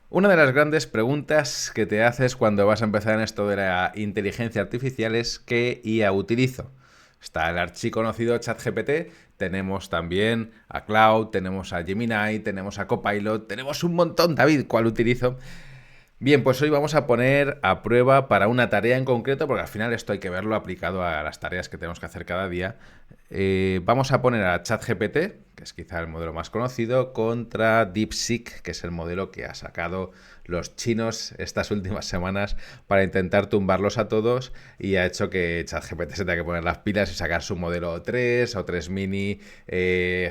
Una de las grandes preguntas que te haces cuando vas a empezar en esto de la inteligencia artificial es ¿qué IA utilizo? Está el archiconocido ChatGPT, tenemos también a Cloud, tenemos a Gemini, tenemos a Copilot, tenemos un montón, David, ¿cuál utilizo? Bien, pues hoy vamos a poner a prueba para una tarea en concreto, porque al final esto hay que verlo aplicado a las tareas que tenemos que hacer cada día. Vamos a poner a ChatGPT, que es quizá el modelo más conocido, contra DeepSeek, que es el modelo que ha sacado los chinos estas últimas semanas para intentar tumbarlos a todos y ha hecho que ChatGPT se tenga que poner las pilas y sacar su modelo 3 o 3 mini,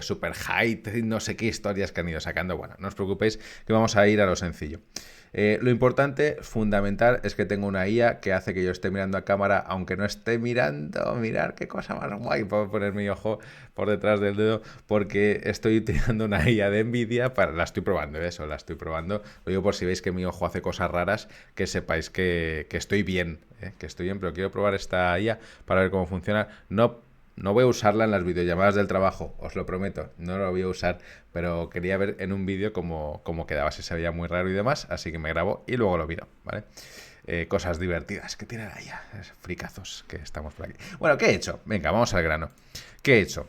super high, no sé qué historias que han ido sacando. Bueno, no os preocupéis que vamos a ir a lo sencillo. Lo importante, fundamental, es que tengo una IA que hace que yo esté mirando a cámara, aunque no esté mirando. Mirar qué cosa más guay. Puedo poner mi ojo por detrás del dedo porque estoy utilizando una IA de Nvidia para... La estoy probando, eso, la estoy probando. Lo digo por si veis que mi ojo hace cosas raras, que sepáis que estoy bien, que estoy bien, pero quiero probar esta IA para ver cómo funciona. No voy a usarla en las videollamadas del trabajo, os lo prometo, no lo voy a usar, pero quería ver en un vídeo cómo quedaba, si se veía muy raro y demás, así que me grabo y luego lo miro, ¿vale? Cosas divertidas que tienen allá, fricazos que estamos por aquí. Bueno, ¿qué he hecho? Venga, vamos al grano. ¿Qué he hecho?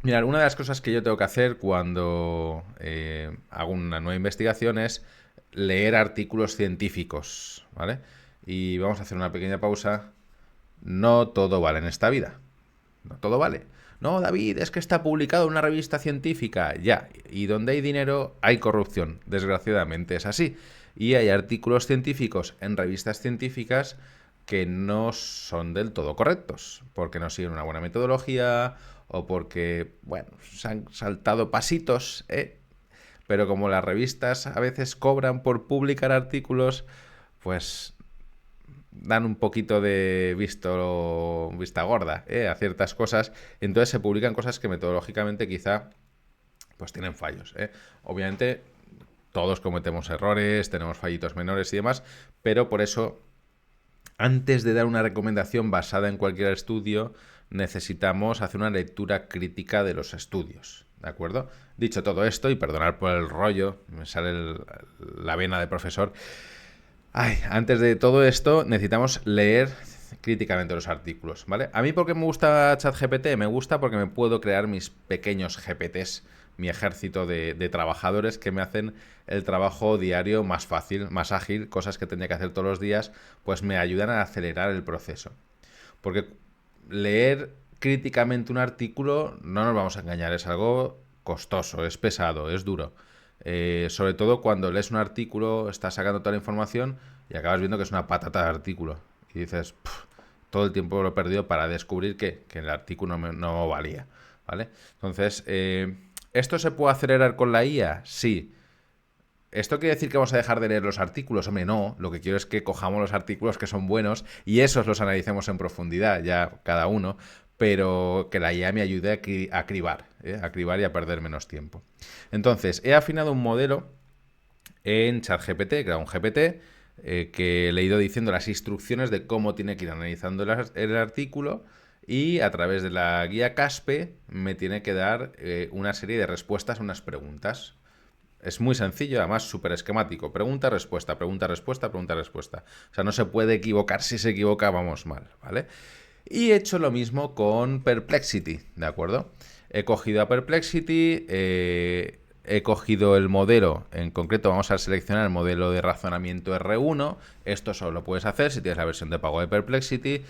Mirad, una de las cosas que yo tengo que hacer cuando hago una nueva investigación es leer artículos científicos, ¿vale? Y vamos a hacer una pequeña pausa. No todo vale en esta vida. No todo vale. No, David, es que está publicado en una revista científica. Ya, y donde hay dinero hay corrupción. Desgraciadamente es así. Y hay artículos científicos en revistas científicas que no son del todo correctos, porque no siguen una buena metodología o porque, bueno, se han saltado pasitos, ¿eh? Pero como las revistas a veces cobran por publicar artículos, pues dan un poquito de vista gorda, a ciertas cosas. Entonces se publican cosas que metodológicamente quizá pues tienen fallos. Obviamente todos cometemos errores, tenemos fallitos menores y demás, pero por eso antes de dar una recomendación basada en cualquier estudio, necesitamos hacer una lectura crítica de los estudios. ¿De acuerdo? Dicho todo esto, y perdonad por el rollo, me sale la vena de profesor. Antes de todo esto, necesitamos leer críticamente los artículos, ¿vale? A mí, ¿por qué me gusta ChatGPT? Me gusta porque me puedo crear mis pequeños GPTs, mi ejército de trabajadores que me hacen el trabajo diario más fácil, más ágil, cosas que tendría que hacer todos los días, pues me ayudan a acelerar el proceso. Porque leer críticamente un artículo, no nos vamos a engañar, es algo costoso, es pesado, es duro. Sobre todo cuando lees un artículo, estás sacando toda la información y acabas viendo que es una patata de artículo. Y dices, todo el tiempo lo he perdido para descubrir que el artículo no valía. ¿Vale? Entonces, ¿esto se puede acelerar con la IA? Sí. ¿Esto quiere decir que vamos a dejar de leer los artículos? Hombre, no. Lo que quiero es que cojamos los artículos que son buenos y esos los analicemos en profundidad, ya cada uno, pero que la IA me ayude a cribar, a cribar y a perder menos tiempo. Entonces, he afinado un modelo en ChatGPT, que era un GPT, que le he ido diciendo las instrucciones de cómo tiene que ir analizando el artículo y a través de la guía Caspe me tiene que dar una serie de respuestas a unas preguntas. Es muy sencillo, además súper esquemático. Pregunta, respuesta, pregunta, respuesta, pregunta, respuesta. O sea, no se puede equivocar. Si se equivoca, vamos mal, ¿vale? Y he hecho lo mismo con Perplexity, ¿de acuerdo? He cogido a Perplexity, he cogido el modelo, en concreto vamos a seleccionar el modelo de razonamiento R1. Esto solo lo puedes hacer si tienes la versión de pago de Perplexity.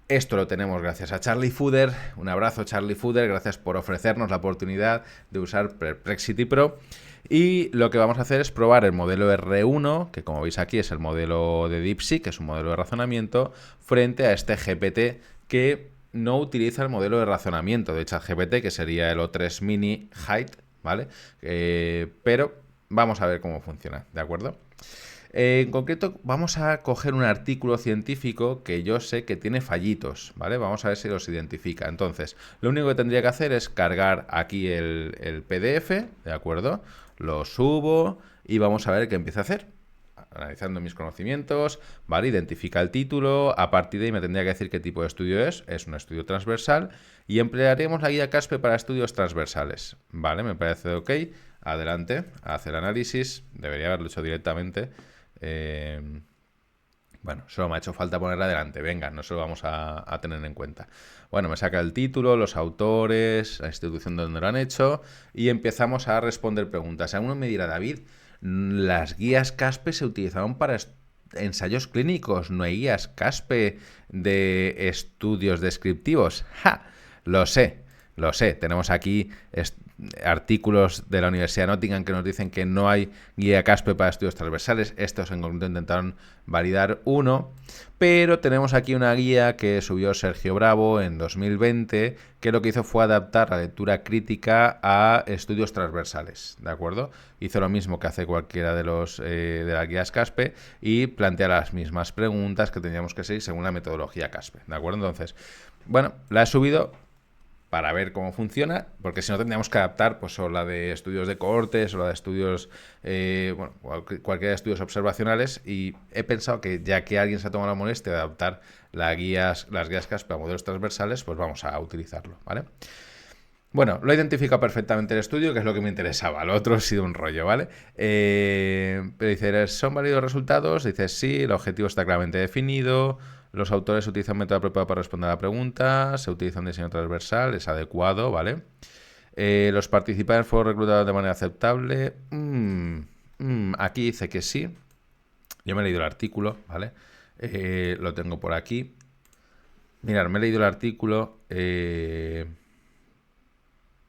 Esto lo tenemos gracias a Charlie Fuder. Un abrazo, Charlie Fuder. Gracias por ofrecernos la oportunidad de usar Perplexity Pro. Y lo que vamos a hacer es probar el modelo R1, que como veis aquí es el modelo de DeepSeek, que es un modelo de razonamiento, frente a este GPT que no utiliza el modelo de razonamiento de ChatGPT, que sería el O3 Mini Height, ¿vale? Pero vamos a ver cómo funciona, ¿de acuerdo? En concreto, vamos a coger un artículo científico que yo sé que tiene fallitos, ¿vale? Vamos a ver si los identifica. Entonces, lo único que tendría que hacer es cargar aquí el PDF, ¿de acuerdo? Lo subo y vamos a ver qué empieza a hacer. Analizando mis conocimientos, ¿vale? Identifica el título, a partir de ahí me tendría que decir qué tipo de estudio es un estudio transversal y emplearemos la guía Caspe para estudios transversales, ¿vale? Me parece ok. adelante a hacer análisis. Debería haberlo hecho directamente. Bueno, solo me ha hecho falta ponerla adelante. Venga, no se lo vamos a tener en cuenta. Bueno, me saca el título, los autores, la institución donde lo han hecho y empezamos a responder preguntas. Alguno me dirá, David, las guías CASPE se utilizaron para ensayos clínicos, no hay guías CASPE de estudios descriptivos. ¡Ja! Lo sé. Tenemos aquí artículos de la Universidad de Nottingham que nos dicen que no hay guía CASPE para estudios transversales. Estos en concreto intentaron validar uno. Pero tenemos aquí una guía que subió Sergio Bravo en 2020, que lo que hizo fue adaptar la lectura crítica a estudios transversales, ¿de acuerdo? Hizo lo mismo que hace cualquiera de las guías CASPE y plantea las mismas preguntas que teníamos que seguir según la metodología CASPE, ¿de acuerdo? Entonces, bueno, la he subido para ver cómo funciona, porque si no tendríamos que adaptar pues o la de estudios de cohortes o la de estudios, cualquiera de estudios observacionales, y he pensado que ya que alguien se ha tomado la molestia de adaptar las guías CASPE a modelos transversales, pues vamos a utilizarlo, ¿vale? Bueno, lo ha identificado perfectamente el estudio, que es lo que me interesaba. Lo otro ha sido un rollo, ¿vale? Pero dice, ¿son válidos resultados? Dice, sí, el objetivo está claramente definido. Los autores utilizan un método apropiado para responder a la pregunta. Se utiliza un diseño transversal, es adecuado, ¿vale? Los participantes fueron reclutados de manera aceptable. Aquí dice que sí. Yo me he leído el artículo, ¿vale? Lo tengo por aquí. Mirad, me he leído el artículo.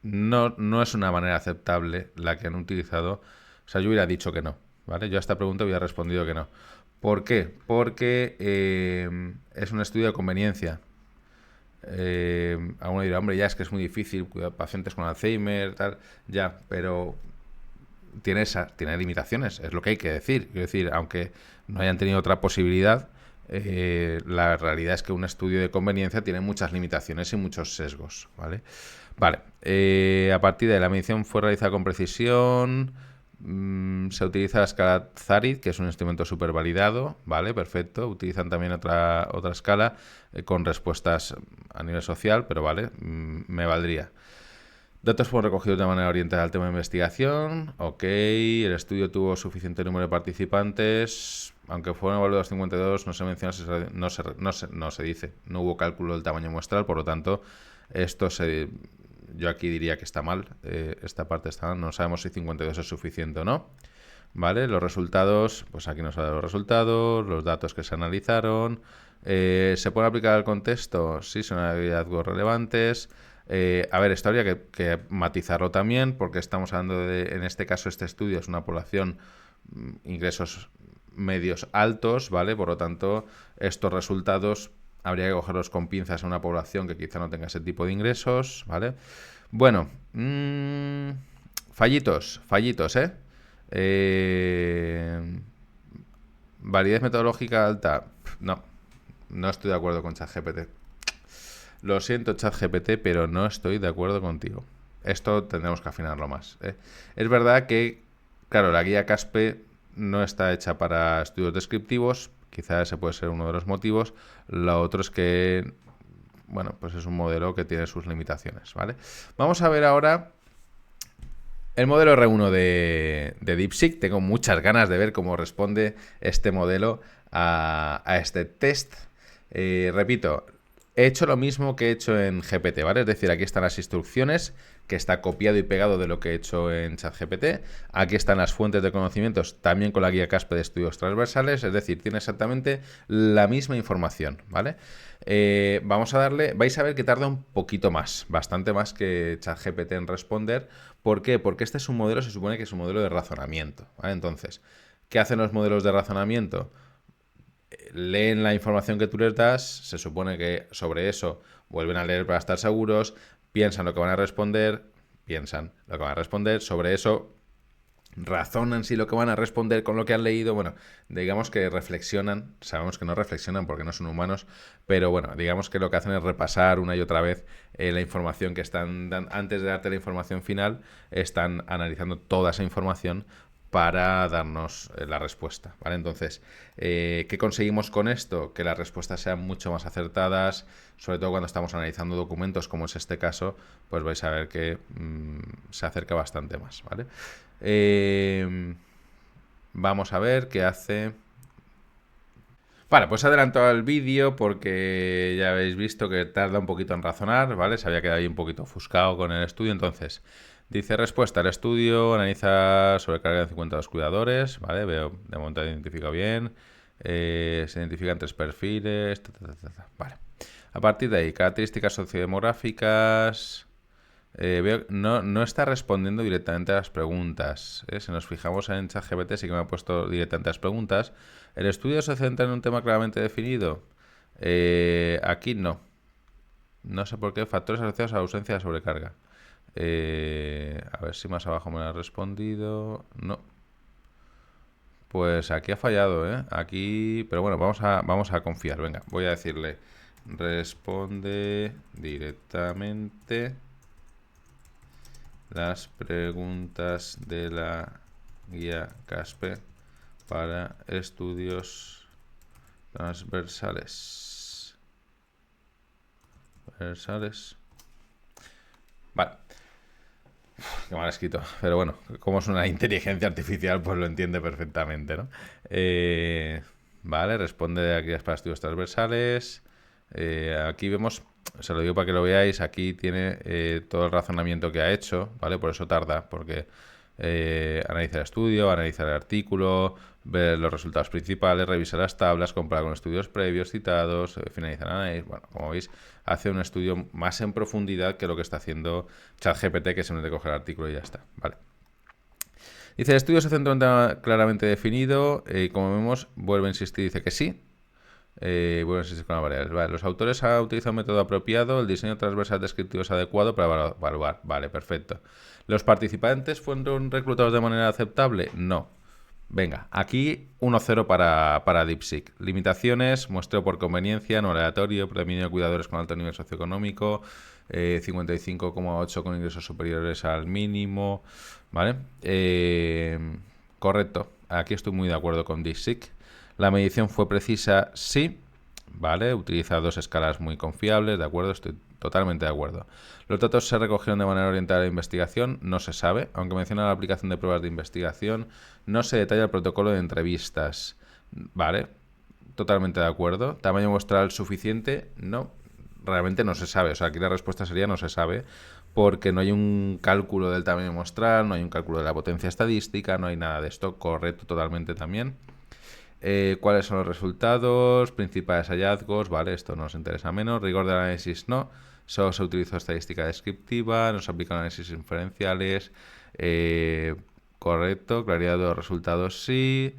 No es una manera aceptable la que han utilizado. O sea, yo hubiera dicho que no, ¿vale? Yo a esta pregunta hubiera respondido que no. ¿Por qué? Porque es un estudio de conveniencia. Alguno dirá, hombre, ya es que es muy difícil, cuidar pacientes con Alzheimer, tal, ya, pero tiene limitaciones, es lo que hay que decir. Quiero decir, aunque no hayan tenido otra posibilidad, la realidad es que un estudio de conveniencia tiene muchas limitaciones y muchos sesgos, ¿vale? Vale, a partir de la medición fue realizada con precisión. Se utiliza la escala Zarit, que es un instrumento súper validado, ¿vale? Perfecto. Utilizan también otra escala con respuestas a nivel social, pero vale, me valdría. Datos fueron recogidos de manera orientada al tema de investigación. Ok, el estudio tuvo suficiente número de participantes. Aunque fueron evaluados 52, no se menciona, no se dice. No hubo cálculo del tamaño muestral, por lo tanto, yo aquí diría que está mal. Esta parte está mal. No sabemos si 52 es suficiente o no. ¿Vale? Los resultados, pues aquí nos ha dado los resultados, los datos que se analizaron. ¿Se puede aplicar al contexto? Sí, son hallazgos relevantes. A ver, esto habría que matizarlo también, porque estamos hablando en este caso, este estudio es una población ingresos medios altos, ¿vale? Por lo tanto, estos resultados habría que cogerlos con pinzas en una población que quizá no tenga ese tipo de ingresos, ¿vale? Bueno, fallitos, ¿eh? Validez metodológica alta. No estoy de acuerdo con ChatGPT. Lo siento, ChatGPT, pero no estoy de acuerdo contigo. Esto tendremos que afinarlo más, ¿eh? Es verdad que, claro, la guía CASPE no está hecha para estudios descriptivos. Quizás ese puede ser uno de los motivos. Lo otro es que, bueno, pues es un modelo que tiene sus limitaciones, ¿vale? Vamos a ver ahora el modelo R1 de DeepSeek. Tengo muchas ganas de ver cómo responde este modelo a este test. Repito, he hecho lo mismo que he hecho en GPT, ¿vale? Es decir, aquí están las instrucciones, que está copiado y pegado de lo que he hecho en ChatGPT. Aquí están las fuentes de conocimientos, también con la guía CASPE de estudios transversales. Es decir, tiene exactamente la misma información, ¿vale? Vamos a darle... Vais a ver que tarda un poquito más, bastante más que ChatGPT en responder. ¿Por qué? Porque este es un modelo, se supone que es un modelo de razonamiento, ¿vale? Entonces, ¿qué hacen los modelos de razonamiento? Leen la información que tú les das, se supone que sobre eso vuelven a leer para estar seguros, piensan lo que van a responder, sobre eso razonan si lo que van a responder con lo que han leído. Bueno, digamos que reflexionan, sabemos que no reflexionan porque no son humanos, pero bueno, digamos que lo que hacen es repasar una y otra vez la información que están dando. Antes de darte la información final, están analizando toda esa información para darnos la respuesta, ¿vale? Entonces, ¿qué conseguimos con esto? Que las respuestas sean mucho más acertadas, sobre todo cuando estamos analizando documentos, como es este caso, pues vais a ver que se acerca bastante más, ¿vale? Vamos a ver qué hace. Vale, pues he adelantado el vídeo porque ya habéis visto que tarda un poquito en razonar, ¿vale? Se había quedado ahí un poquito ofuscado con el estudio, entonces dice respuesta, el estudio analiza sobrecarga de 52 cuidadores, ¿vale? Veo, de momento identifico bien, se identifican 3 perfiles, vale. A partir de ahí, características sociodemográficas, veo, no está respondiendo directamente a las preguntas. Si nos fijamos en ChatGPT, sí que me ha puesto directamente las preguntas. ¿El estudio se centra en un tema claramente definido? Aquí no. No sé por qué. Factores asociados a la ausencia de sobrecarga. A ver si más abajo me lo ha respondido. No. Pues aquí ha fallado, ¿eh? Aquí. Pero bueno, vamos a confiar. Venga, voy a decirle. Responde directamente las preguntas de la guía CASPE para estudios transversales. Vale. Qué mal escrito. Pero bueno, como es una inteligencia artificial, pues lo entiende perfectamente, ¿no? Vale, responde de aquellas para estudios transversales. Aquí vemos, se lo digo para que lo veáis, aquí tiene todo el razonamiento que ha hecho, ¿vale? Por eso tarda, porque analiza el estudio, analiza el artículo, ver los resultados principales, revisa las tablas, comparar con estudios previos citados, finaliza el análisis. Bueno, como veis, hace un estudio más en profundidad que lo que está haciendo ChatGPT, que simplemente coge el artículo y ya está, ¿vale? Dice, el estudio se centra en un tema claramente definido, como vemos, vuelve a insistir, dice que sí. Vuelve a insistir con las variables. Vale, los autores han utilizado un método apropiado, el diseño transversal descriptivo es adecuado para evaluar. Vale, perfecto. ¿Los participantes fueron reclutados de manera aceptable? No. Venga, aquí 1-0 para DeepSeek. Limitaciones, muestreo por conveniencia, no aleatorio, predominio de cuidadores con alto nivel socioeconómico, 55,8 con ingresos superiores al mínimo, ¿vale? Correcto, aquí estoy muy de acuerdo con DeepSeek. La medición fue precisa, sí, ¿vale? Utiliza 2 escalas muy confiables, ¿de acuerdo? Estoy totalmente de acuerdo. Los datos se recogieron de manera orientada a la investigación, no se sabe, aunque menciona la aplicación de pruebas de investigación, no se detalla el protocolo de entrevistas, ¿vale? Totalmente de acuerdo. ¿Tamaño muestral suficiente? No, realmente no se sabe. O sea, aquí la respuesta sería no se sabe, porque no hay un cálculo del tamaño muestral, no hay un cálculo de la potencia estadística, no hay nada de esto. Correcto totalmente también. ¿Cuáles son los resultados? Principales hallazgos, vale, esto nos interesa menos. Rigor del análisis, no. Solo se utilizó estadística descriptiva, no se aplican análisis inferenciales. Correcto. Claridad de los resultados, sí.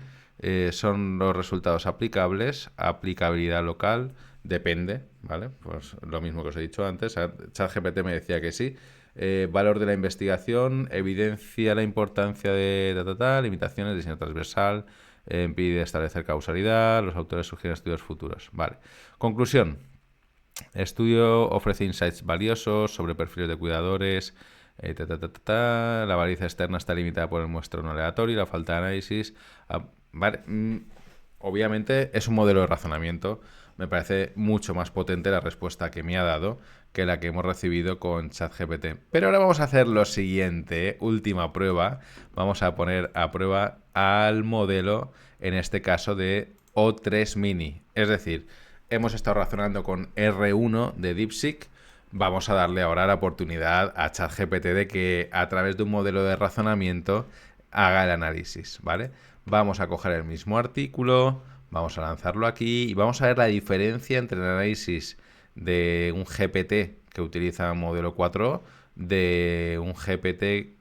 ¿Son los resultados aplicables? Aplicabilidad local, depende, ¿vale? Pues lo mismo que os he dicho antes. ChatGPT me decía que sí. Valor de la investigación, evidencia la importancia de limitaciones, diseño transversal, impide establecer causalidad, los autores sugieren estudios futuros. Vale. Conclusión. Estudio ofrece insights valiosos sobre perfiles de cuidadores. La varianza externa está limitada por el muestreo no aleatorio y la falta de análisis. Vale. Obviamente es un modelo de razonamiento. Me parece mucho más potente la respuesta que me ha dado que la que hemos recibido con ChatGPT. Pero ahora vamos a hacer lo siguiente, última prueba. Vamos a poner a prueba al modelo, en este caso de O3 Mini. Es decir, hemos estado razonando con R1 de DeepSeek. Vamos a darle ahora la oportunidad a ChatGPT de que a través de un modelo de razonamiento haga el análisis, ¿vale? Vamos a coger el mismo artículo, vamos a lanzarlo aquí y vamos a ver la diferencia entre el análisis de un GPT que utiliza modelo 4 de un GPT,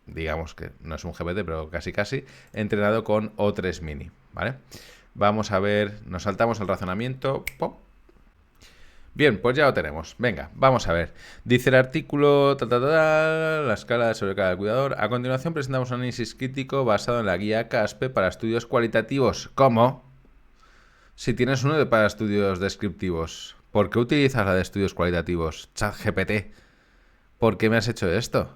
digamos que no es un GPT, pero casi casi, entrenado con O3 Mini, ¿vale? Vamos a ver, nos saltamos el razonamiento. ¡Pop! Bien, pues ya lo tenemos. Venga, vamos a ver. Dice el artículo, la escala de sobrecarga del cuidador. A continuación presentamos un análisis crítico basado en la guía CASPE para estudios cualitativos. ¿Cómo? Si tienes uno para estudios descriptivos, ¿por qué utilizas la de estudios cualitativos? ChatGPT, ¿por qué me has hecho esto?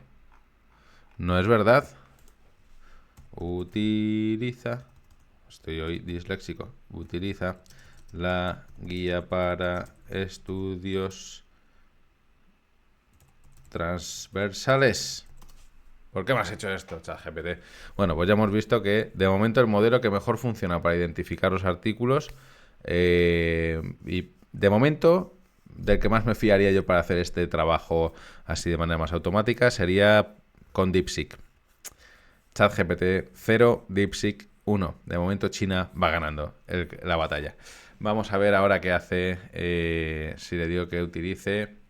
No es verdad. Utiliza, estoy hoy disléxico, utiliza la guía para estudios transversales. ¿Por qué me has hecho esto, ChatGPT? Bueno, pues ya hemos visto que de momento el modelo que mejor funciona para identificar los artículos y de momento del que más me fiaría yo para hacer este trabajo así de manera más automática sería con DeepSeek. ChatGPT 0, DeepSeek 1. De momento China va ganando la batalla. Vamos a ver ahora qué hace, si le digo que utilice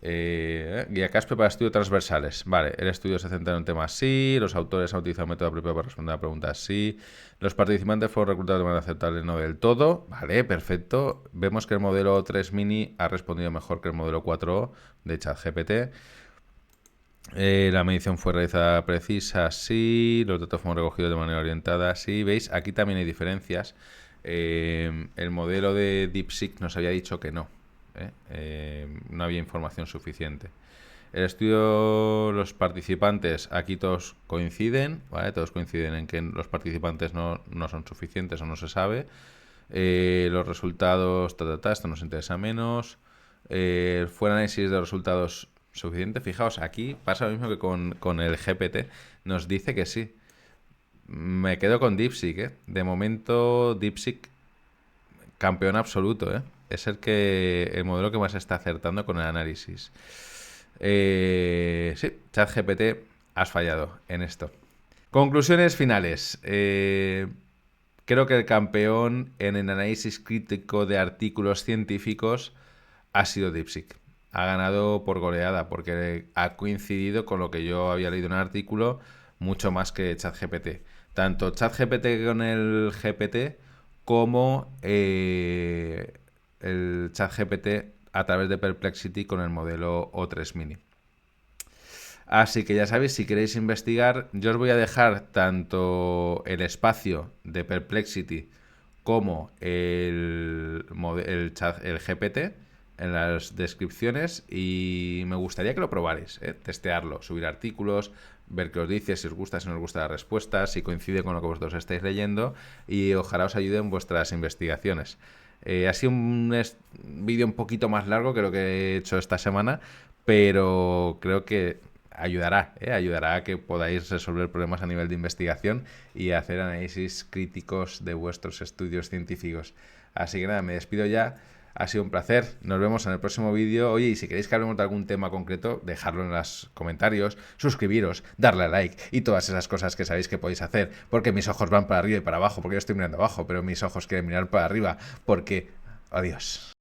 guía Caspe para estudios transversales. Vale, el estudio se centra en un tema así, los autores han utilizado un método apropiado para responder a preguntas así, los participantes fueron reclutados de manera aceptable, no del todo. Vale, perfecto. Vemos que el modelo 3 mini ha respondido mejor que el modelo 4O de ChatGPT. La medición fue realizada precisa, sí. Los datos fueron recogidos de manera orientada, sí. ¿Veis? Aquí también hay diferencias. El modelo de DeepSeek nos había dicho que no. No había información suficiente. El estudio, los participantes, aquí todos coinciden, ¿vale? Todos coinciden en que los participantes no son suficientes o no se sabe. Los resultados, esto nos interesa menos. Fue análisis de resultados suficiente. Fijaos, aquí pasa lo mismo que con el GPT. Nos dice que sí. Me quedo con DeepSeek, ¿eh? De momento, DeepSeek, campeón absoluto, ¿eh? Es el modelo que más está acertando con el análisis. Sí, ChatGPT, has fallado en esto. Conclusiones finales. Creo que el campeón en el análisis crítico de artículos científicos ha sido DeepSeek. Ha ganado por goleada porque ha coincidido con lo que yo había leído en un artículo mucho más que ChatGPT. Tanto ChatGPT con el GPT como el ChatGPT a través de Perplexity con el modelo O3 Mini. Así que ya sabéis, si queréis investigar, yo os voy a dejar tanto el espacio de Perplexity como el GPT en las descripciones y me gustaría que lo probarais, testearlo, subir artículos, ver qué os dice, si os gusta, si no os gusta la respuesta, si coincide con lo que vosotros estáis leyendo y ojalá os ayude en vuestras investigaciones. Ha sido un vídeo un poquito más largo que lo que he hecho esta semana, pero creo que ayudará a que podáis resolver problemas a nivel de investigación y hacer análisis críticos de vuestros estudios científicos. Así que nada, me despido ya. Ha sido un placer. Nos vemos en el próximo vídeo. Oye, y si queréis que hablemos de algún tema concreto, dejadlo en los comentarios, suscribiros, darle a like y todas esas cosas que sabéis que podéis hacer. Porque mis ojos van para arriba y para abajo, porque yo estoy mirando abajo, pero mis ojos quieren mirar para arriba, porque... Adiós.